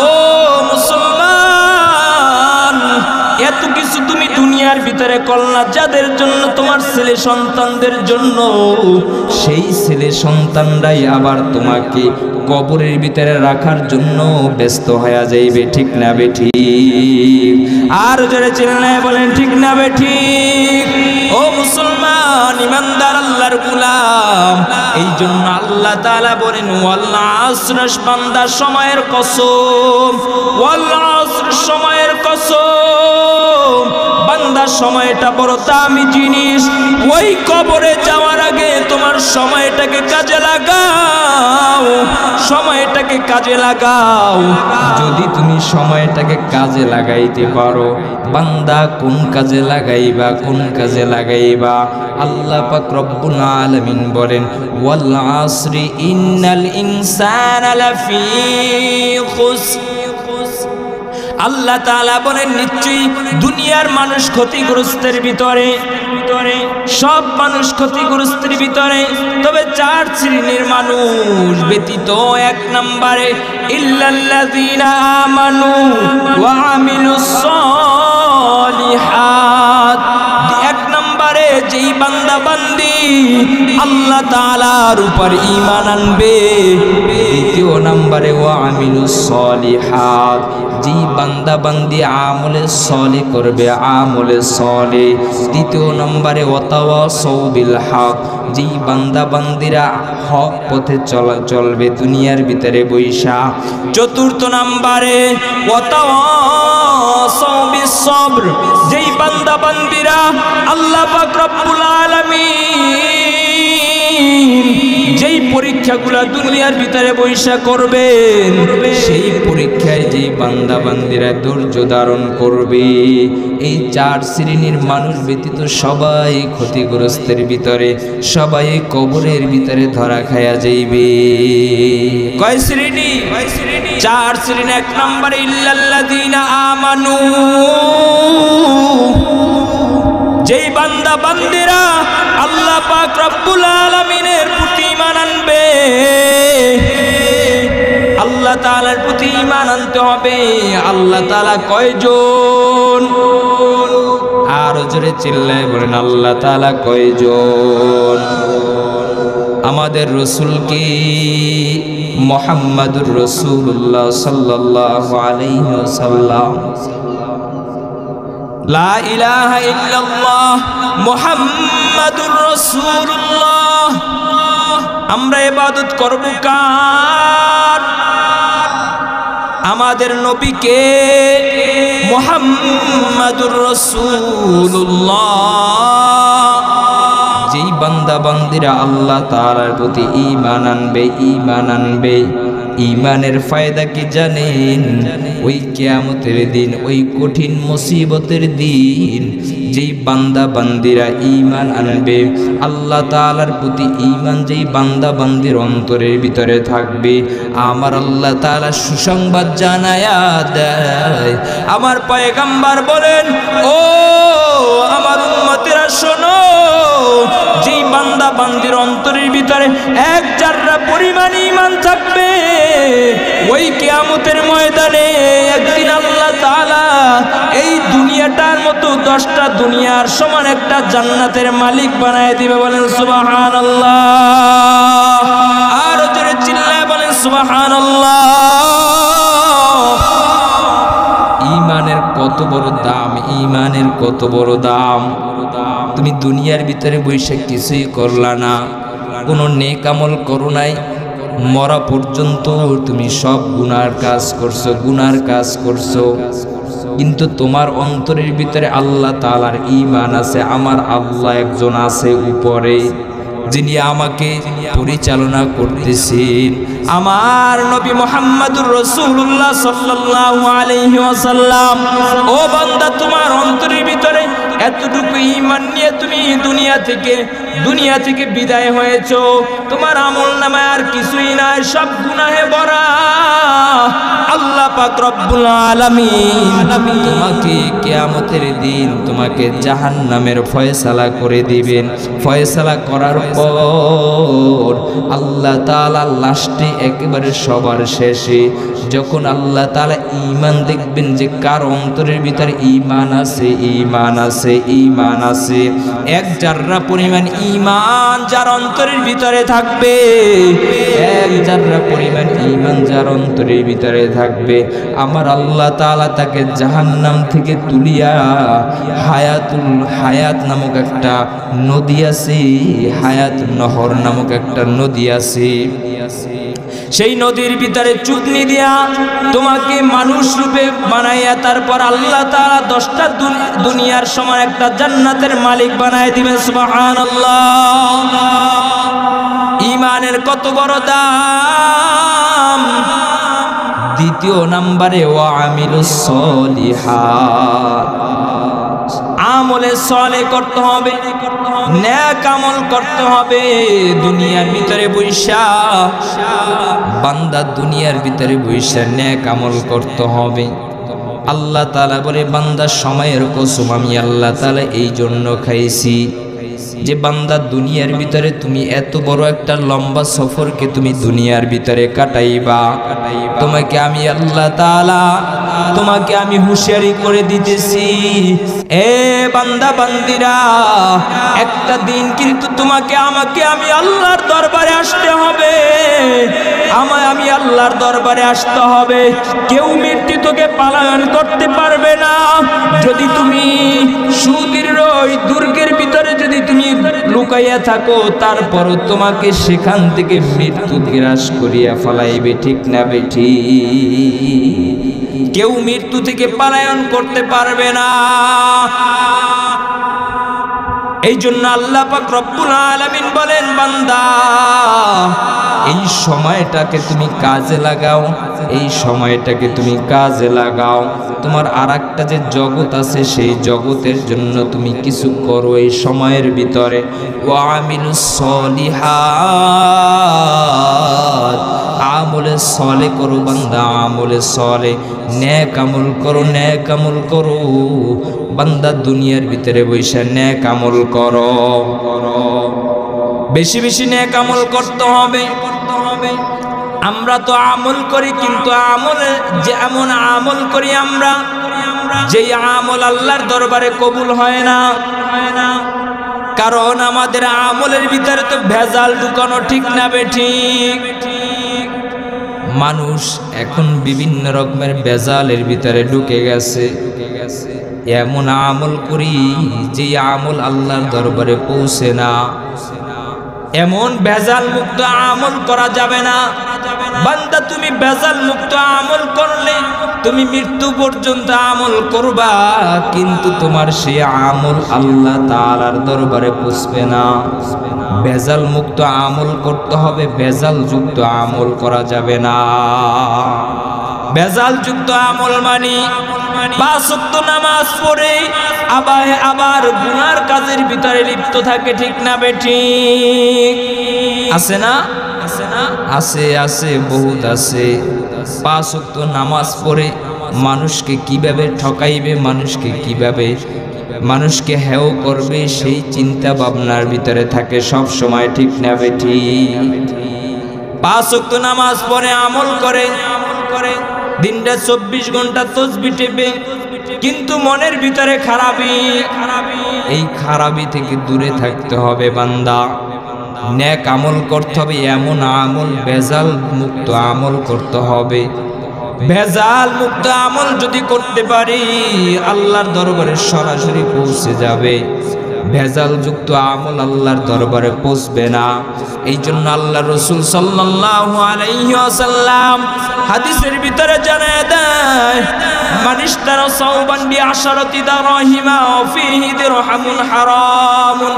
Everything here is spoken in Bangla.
ও মুসলমান, এত কিছু তুমি দুনিয়ার ভিতরে করলা যাদের জন্য, তোমার ছেলে সন্তানদের জন্য, সেই ছেলে সন্তানরাই আবার তোমাকে কবরের ভিতরে রাখার জন্য ব্যস্ত হয়ে যাইবে, ঠিক না বেঠিক? আর জোরে চিল্লায় বলেন ঠিক না বেঠিক? ও মুসলমান, ইমানদার আল্লাহর গোলাম, এই জন্য আল্লাহ তাআলা বলেন ওয়াল আসর, বান্দা সময়ের কসম, ওয়াল আসর সময়ের কসম, বান্দা সময়টা বড় দামি জিনিস। ওই কবরে যাওয়ার আগে তোমার সময়টাকে কাজে লাগাও, সময়টাকে কাজে লাগাও। যদি তুমি সময়টাকে কাজে লাগাইতে পারো, বান্দা কোন কাজে লাগাইবা, কোন কাজে লাগাইবা? আল্লাহ পাক রব্বুল আলামিন বলেন ওয়াল আসরি ইন্নাল ইনসানা লাফি খুসর। আল্লাহ তাআলা বলেন নিশ্চয়ই দুনিয়ার মানুষ ক্ষতিগ্রস্তের ভিতরে, সব মানুষ ক্ষতিগ্রস্তের ভিতরে, তবে চার শ্রেণীর মানুষ ব্যতীত। এক নম্বরে ইল্লাল্লাযীনা আমানু ওয়া আমিলুস সালিহাত, এক নম্বরে যেই বান্দা বান্দি আল্লাহ তাআলার উপর ঈমান আনবে। দ্বিতীয় নম্বরে ওয়া আমিলুস সালিহাত, যেই বান্দা বান্দি আমলে সলিহ করবে, আমলে সলিহ। তৃতীয় নম্বরে ওয়াতাওয়াসাউ বিল হক, যেই বান্দা বান্দিরা হক পথে চলবে দুনিয়ার ভিতরে বৈশা। চতুর্থ নম্বরে ওয়াতাওয়াসাউ বিস সবর, যেই বান্দা বান্দিরা আল্লাহ পাক রব্বুল আলামিন যেই পরীক্ষাগুলা দুনিয়ার ভিতরে বৈশা করবেন, সেই পরীক্ষায় যেই বান্দা বান্দিরা ধৈর্য ধারণ করবে। এই চার শ্রেণীর মানুষ ব্যতীত সবাই ক্ষতিগ্রস্তের ভিতরে, সবাই কবরের ভিতরে ধরা খায়া যাইবে। কয় শ্রেণী? চার শ্রেণী। এক নম্বরে ইল্লাল্লাযীনা আমানু, যেই বান্দা বান্দিরা আল্লাহ পাক রব্বুল আলামিনের প্রতি ঈমান আনবে। আল্লাহ তাআলার প্রতি ঈমান আনতে হবে। আল্লাহ তাআলা কয়জন? আর জোরে চিল্লায় বলেন আল্লাহ তাআলা কয়জন? আমাদের রাসূল কি মুহাম্মাদুর রাসূলুল্লাহ সাল্লাল্লাহু আলাইহি ওয়াসাল্লাম। লা ইলাহা ইল্লাল্লাহ মুহাম্মাদুর রাসূলুল্লাহ। আমরা ইবাদত করব কার? আমাদের নবীকে, মুহাম্মাদুর রাসূলুল্লাহ। যেই বান্দা বান্দিরা আল্লাহ তাআলার প্রতি ঈমান আনবে, ঈমানের ফায়দা কি জানেন? ওই কিয়ামতের দিন, ওই কঠিন মুসিবতের দিন, যেই বান্দা বান্দিরা ঈমান আনবে, আল্লাহ তাআলার প্রতি ঈমান যেই বান্দা বান্দির অন্তরের ভিতরে থাকবে, আমার আল্লাহ তাআলা সুসংবাদ জানায়া দেয়। আমার পয়গম্বর বলেন ও আমার উম্মতেরা শোনো, যেই বান্দা বান্দির অন্তরের ভিতরে এক জাররা পরিমাণ ঈমান থাকবে, ওই কিয়ামতের ময়দানে একদিন আল্লাহ তাআলা এই দুনিয়াটার মতো 10টা দুনিয়ার সমান একটা জান্নাতের মালিক বানায় দিবে। বলেন সুবহানাল্লাহ। আর জোরে চিল্লায় বলেন সুবহানাল্লাহ। ঈমানের কত বড় দাম, ঈমানের কত বড় দাম। তুমি দুনিয়ার ভিতরে বসে কিছুই করলা না, কোনো নেক আমল করো নাই, মরা পর্যন্ত তুমি সব গুনার কাজ করছো, কিন্তু তোমার অন্তরের ভিতরে আল্লাহ তাআলার ঈমান আছে। আমার আল্লাহ একজন আছে উপরে, যিনি আমাকে পরিচালনা করতেছেন। আমার নবী মুহাম্মাদুর রাসূলুল্লাহ সাল্লাল্লাহু আলাইহি ওয়াসাল্লাম। ও বান্দা, তোমার অন্তরের ভিতরে এতটুকু ঈমান নিয়ে তুমি দুনিয়া থেকে বিদায় হয়েছো, তোমার আমলনামায় আর কিছুই নাই, সব গুনাহে ভরা। আল্লাহ পাক রব্বুল আলামিন তোমাকে কিয়ামতের দিন তোমাকে জাহান্নামের ফয়সালা করে দিবেন। ফয়সালা করার পর আল্লাহ তাআলা লাস্টে একেবারে সবার শেষে যখন আল্লাহ তাআলা ঈমান দেখবেন যে কার অন্তরের ভিতরে ঈমান আছে, ঈমান আছে, ঈমান আছে, এক জাররা পরিমাণ ঈমান যার অন্তরের ভিতরে থাকবে, এক জাররা পরিমাণ ঈমান যার অন্তরের ভিতরে থাকবে, আমার আল্লাহ তাআলা তাকে জাহান্নাম থেকে তুলিয়া হায়াত নামক একটা নদী আছে, হায়াত নহর নামক একটা নদী আছে, সেই নদীর ভিতরে চুদনি দিয়া তোমাকে মানুষ রূপে বানাইয়া তারপর আল্লাহ তাআলা 10টা দুনিয়ার সমান একটা জান্নাতের মালিক বানায় দিবেন। সুবহানাল্লাহ। ঈমানের কত বড় দাম। দ্বিতীয় নম্বরে ওয়া আমিলুস সলিহাত, আমলে সলে করতে হবে, নেক আমল করতে হবে। দুনিয়ার ভিতরে বৈশা বান্দা দুনিয়ার ভিতরে বৈশা নেক আমল করতে হবে। আল্লাহ তাআলা বলে বান্দা সময়ের কসম আমি আল্লাহ তাআলা এই জন্য খাইছি যে বান্দা দুনিয়ার ভিতরে তুমি এত বড় একটা লম্বা সফরকে তুমি দুনিয়ার ভিতরে কাটাইবা, তোমাকে আমি আল্লাহ তাআলা তোমাকে আমি হুঁশিয়ারি করে দিতেছি, এ বান্দা বান্দিরা একটা দিন কিন্তু তোমাকে আমাকে আমি আল্লাহর দরবারে আসতে হবে, আমি আল্লাহর দরবারে আসতে হবে। কেউ মৃত্যু তোকে পালায়ন করতে পারবে না। যদি তুমি সুদীর্ঘ ওই দুর্গের ভিতরে যদি তুমি লুকাইয়া থাকো তারপর তোমাকে সেখান থেকে মৃত্যু গ্রাস করিয়া ফেলাইবে, ঠিক না বেঠি? কেউ মৃত্যু থেকে পলায়ন করতে পারবে না। এই জন্য আল্লাহ পাক রব্বুল আলামিন বলেন বান্দা এই সময়টাকে তুমি কাজে লাগাও, এই সময়টাকে তুমি কাজে লাগাও। তোমার আরেকটা যে জগৎ আছে সেই জগতের জন্য তুমি কিছু করো এই সময়ের ভিতরে। ওয়া আমিলুস সলিহাত, আমলে সলে করো বান্দা, আমলে সলে, নেক আমল করো, নেক আমল করো বান্দা। দুনিয়ার ভিতরে বৈশা নেক আমল করো, বেশি বেশি নেক আমল করতে হবে। আমরা তো আমল করি কিন্তু আমলে যেমন আমল করি আমরা, যেই আমল আল্লাহর দরবারে কবুল হয় না, কারণ আমাদের আমলের ভিতরে তো ভেজাল ঢুকানো, ঠিক না বেঠিক? মানুষ এখন বিভিন্ন রকমের ভেজালের ভিতরে ঢুকে গেছে। এমন আমল করি যে আমল আল্লাহর দরবারে পৌঁছে না, এমন ভেজাল মুক্ত আমল করা যাবে না। বান্দা তুমি ভেজাল মুক্ত আমল করলে তুমি মৃত্যু পর্যন্ত আমল করবা, কিন্তু তোমার সেই আমল আল্লাহ তাআলার দরবারে পৌঁছবে না। ভেজাল মুক্ত আমল করতে হবে, ভেজাল যুক্ত আমল করা যাবে না। ভেজাল যুক্ত আমল মানে 5 ওয়াক্ত নামাজ পড়ে আবার গুনার কাজের ভিতরে লিপ্ত থাকে, ঠিক না বেঠিক? আছে না? আছে, আছে, বহুত আছে। 5 ওয়াক্ত নামাজ পড়ে মানুষকে কিভাবে ঠকাইবে, মানুষকে হেয় করবে সেই চিন্তা ভাবনার ভিতরে থাকে সব সময়, ঠিক না বেঠিক? 5 ওয়াক্ত নামাজ পড়ে আমল করে দিনটা 24 ঘন্টা তাসবিহ টেপে, কিন্তু মনের ভিতরে খারাপি। এই খারাপি থেকে দূরে থাকতে হবে বান্দা। নেক আমল করতে হবে, এমন আমল ভেজাল মুক্ত আমল করতে হবে। ভেজাল মুক্ত আমল যদি করতে পারি আল্লাহর দরবারে সরাসরি পৌঁছে যাবে। ভেজাল যুক্ত আমল আল্লাহর দরবারে পৌঁছবে না। এই জন্য আল্লাহ রাসূল সাল্লাল্লাহু আলাইহি ওয়াসাল্লাম হাদিসের ভিতরে জানায় দেয়, মানিশতারা সাওবান বিআশারাতি দারাহিমা ওয়া ফীহি দিরহামুন হারামুন